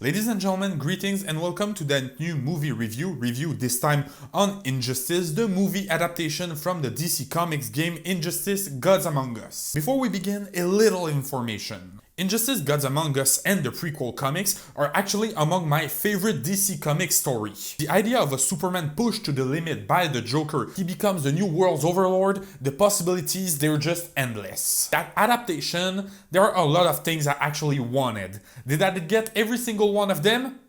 Ladies and gentlemen, greetings and welcome to that new movie review this time on Injustice, the movie adaptation from the DC Comics game Injustice Gods Among Us. Before we begin, a little information. Injustice Gods Among Us and the prequel comics are actually among my favorite DC Comics stories. The idea of a Superman pushed to the limit by the Joker, he becomes the new world's overlord, the possibilities, they're just endless. That adaptation, there are a lot of things I actually wanted. Did I get every single one of them?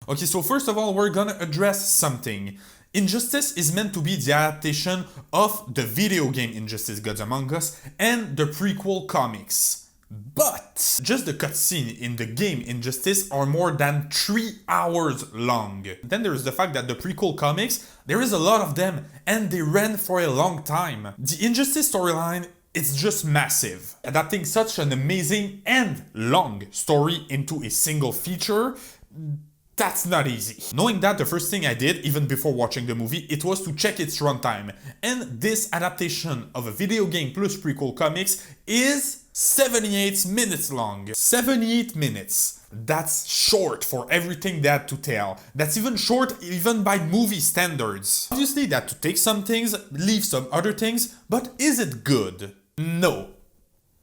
Okay, so first of all, we're gonna address something. Injustice is meant to be the adaptation of the video game Injustice Gods Among Us and the prequel comics. But just the cutscene in the game Injustice are more than 3 hours long. Then there is the fact that the prequel comics, there is a lot of them and they ran for a long time. The Injustice storyline, it's just massive. Adapting such an amazing and long story into a single feature, that's not easy. Knowing that, the first thing I did, even before watching the movie, it was to check its runtime. And this adaptation of a video game plus prequel comics is 78 minutes long. 78 minutes. That's short for everything they had to tell. That's even short even by movie standards. Obviously, they had to take some things, leave some other things, but is it good? No.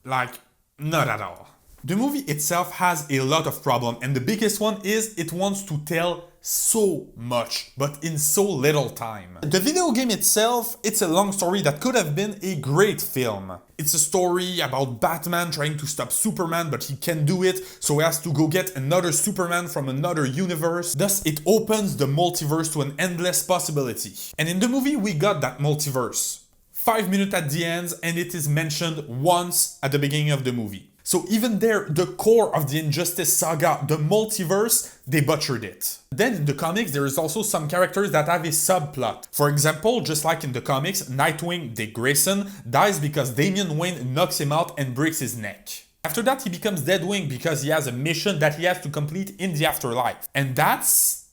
Like, not at all. The movie itself has a lot of problems, and the biggest one is it wants to tell so much, but in so little time. The video game itself, it's a long story that could have been a great film. It's a story about Batman trying to stop Superman, but he can't do it, so he has to go get another Superman from another universe. Thus, it opens the multiverse to an endless possibility. And in the movie, we got that multiverse. 5 minutes at the end, and it is mentioned once at the beginning of the movie. So even there, the core of the Injustice saga, the multiverse, they butchered it. Then in the comics, there is also some characters that have a subplot. For example, just like in the comics, Nightwing, Dick Grayson, dies because Damian Wayne knocks him out and breaks his neck. After that, he becomes Deadwing because he has a mission that he has to complete in the afterlife. And that's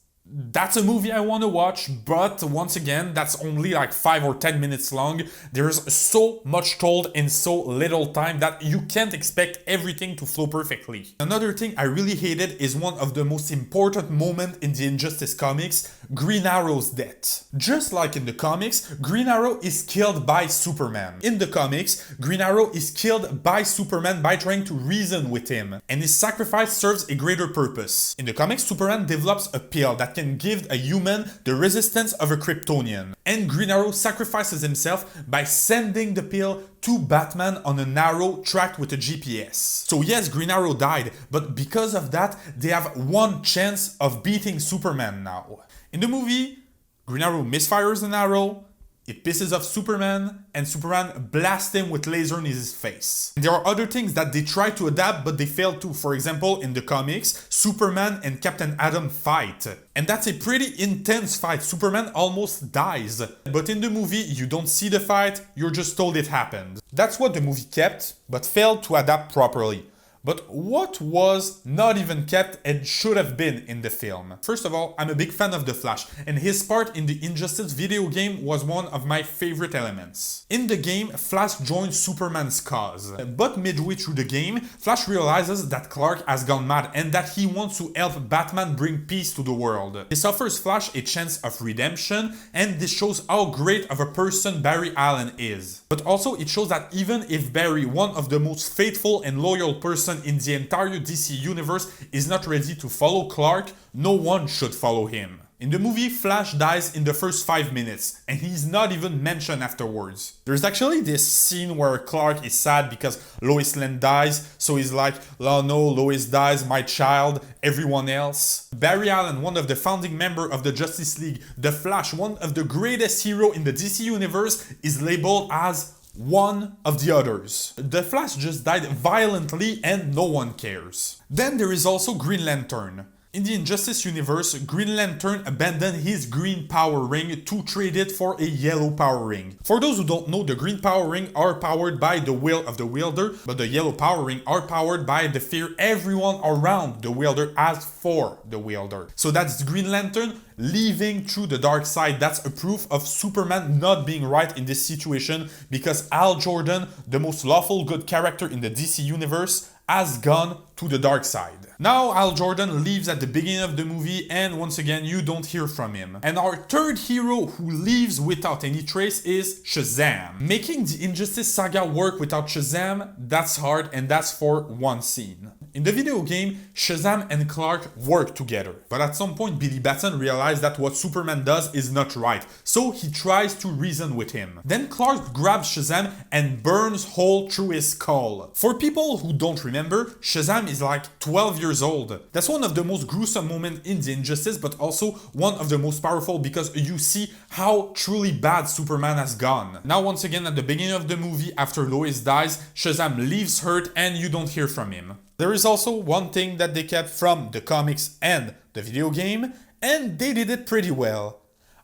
a movie I want to watch, but once again, that's only like 5 or 10 minutes long. There's so much told in so little time that you can't expect everything to flow perfectly. Another thing I really hated is one of the most important moments in the Injustice comics, Green Arrow's death. Just like in the comics, Green Arrow is killed by Superman. In the comics, Green Arrow is killed by Superman by trying to reason with him, and his sacrifice serves a greater purpose. In the comics, Superman develops a pill that can give a human the resistance of a kryptonian. And Green Arrow sacrifices himself by sending the pill to Batman on an arrow tracked with a GPS. So yes, Green Arrow died, but because of that, they have one chance of beating Superman now. In the movie, Green Arrow misfires an arrow, it pisses off Superman, and Superman blasts him with laser in his face. There are other things that they try to adapt, but they fail to. For example, in the comics, Superman and Captain Atom fight. And that's a pretty intense fight. Superman almost dies. But in the movie, you don't see the fight, you're just told it happened. That's what the movie kept, but failed to adapt properly. But what was not even kept and should have been in the film? First of all, I'm a big fan of The Flash, and his part in the Injustice video game was one of my favorite elements. In the game, Flash joins Superman's cause. But midway through the game, Flash realizes that Clark has gone mad and that he wants to help Batman bring peace to the world. This offers Flash a chance of redemption, and this shows how great of a person Barry Allen is. But also, it shows that even if Barry, one of the most faithful and loyal person in the entire DC universe, is not ready to follow Clark, no one should follow him. In the movie, Flash dies in the first 5 minutes, and he's not even mentioned afterwards. There's actually this scene where Clark is sad because Lois Lane dies, so he's like, oh no, Lois dies, my child, everyone else. Barry Allen, one of the founding members of the Justice League, the Flash, one of the greatest heroes in the DC universe, is labeled as one of the others. The Flash just died violently and no one cares. Then there is also Green Lantern. In the Injustice universe, Green Lantern abandoned his green power ring to trade it for a yellow power ring. For those who don't know, the green power ring are powered by the will of the wielder, but the yellow power ring are powered by the fear everyone around the wielder has for the wielder. So that's Green Lantern leaving through the dark side. That's a proof of Superman not being right in this situation, because Hal Jordan, the most lawful good character in the DC universe, has gone to the dark side. Now Hal Jordan leaves at the beginning of the movie and once again you don't hear from him. And our third hero who leaves without any trace is Shazam. Making the Injustice saga work without Shazam, that's hard, and that's for one scene. In the video game, Shazam and Clark work together, but at some point Billy Batson realized that what Superman does is not right, so he tries to reason with him. Then Clark grabs Shazam and burns hole through his skull. For people who don't remember, Shazam is like 12 years old. That's one of the most gruesome moments in the Injustice, but also one of the most powerful because you see how truly bad Superman has gone. Now once again at the beginning of the movie, after Lois dies, Shazam leaves hurt and you don't hear from him. There is also one thing that they kept from the comics and the video game, and they did it pretty well.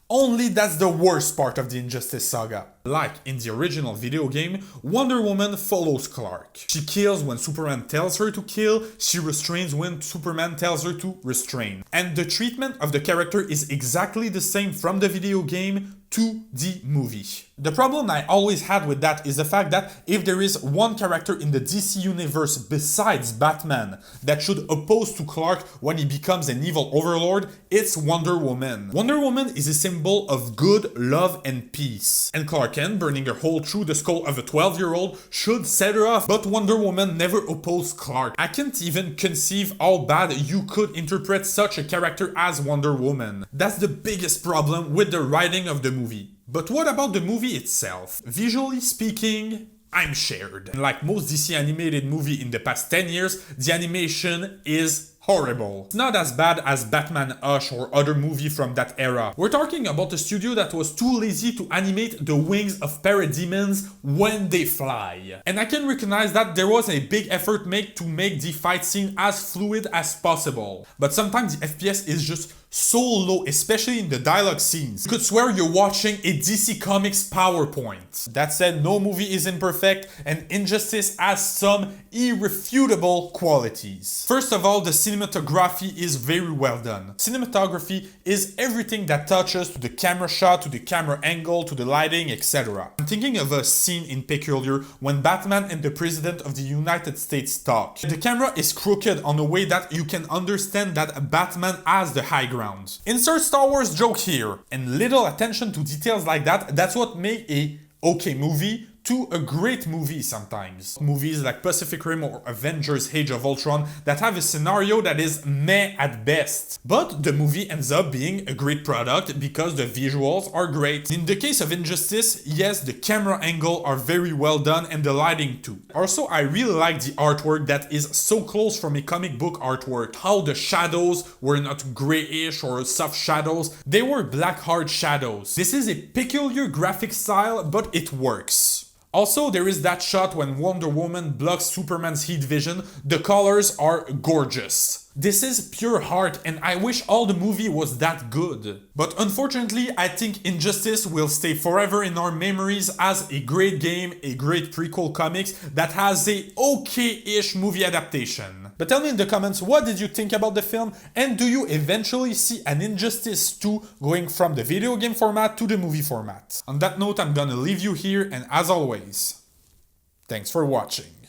Only that's the worst part of the Injustice saga. Like in the original video game, Wonder Woman follows Clark. She kills when Superman tells her to kill, she restrains when Superman tells her to restrain. And the treatment of the character is exactly the same from the video game to the movie. The problem I always had with that is the fact that if there is one character in the DC universe besides Batman that should oppose to Clark when he becomes an evil overlord, it's Wonder Woman. Wonder Woman is a symbol of good, love, and peace. And Clark Kent burning a hole through the skull of a 12-year-old should set her off, but Wonder Woman never opposed Clark. I can't even conceive how bad you could interpret such a character as Wonder Woman. That's the biggest problem with the writing of the movie. But what about the movie itself? Visually speaking, I'm shared. Like most DC animated movie in the past 10 years, the animation is horrible. It's not as bad as Batman Hush or other movie from that era. We're talking about a studio that was too lazy to animate the wings of parademons when they fly. And I can recognize that there was a big effort made to make the fight scene as fluid as possible. But sometimes the FPS is just so low, especially in the dialogue scenes. You could swear you're watching a DC Comics PowerPoint. That said, no movie is imperfect, and Injustice has some irrefutable qualities. First of all, the cinematography is very well done. Cinematography is everything that touches to the camera shot, to the camera angle, to the lighting, etc. I'm thinking of a scene in particular when Batman and the President of the United States talk. The camera is crooked on a way that you can understand that Batman has the high ground. Insert Star Wars joke here. And little attention to details like that, that's what make a okay movie to a great movie sometimes. Movies like Pacific Rim or Avengers Age of Ultron that have a scenario that is meh at best. But the movie ends up being a great product because the visuals are great. In the case of Injustice, yes, the camera angle are very well done and the lighting too. Also, I really like the artwork that is so close from a comic book artwork. How the shadows were not grayish or soft shadows, they were black hard shadows. This is a peculiar graphic style, but it works. Also, there is that shot when Wonder Woman blocks Superman's heat vision. The colors are gorgeous. This is pure art and I wish all the movie was that good. But unfortunately, I think Injustice will stay forever in our memories as a great game, a great prequel comics that has a okay-ish movie adaptation. But tell me in the comments, what did you think about the film, and do you eventually see an Injustice 2 going from the video game format to the movie format? On that note, I'm gonna leave you here, and as always, thanks for watching.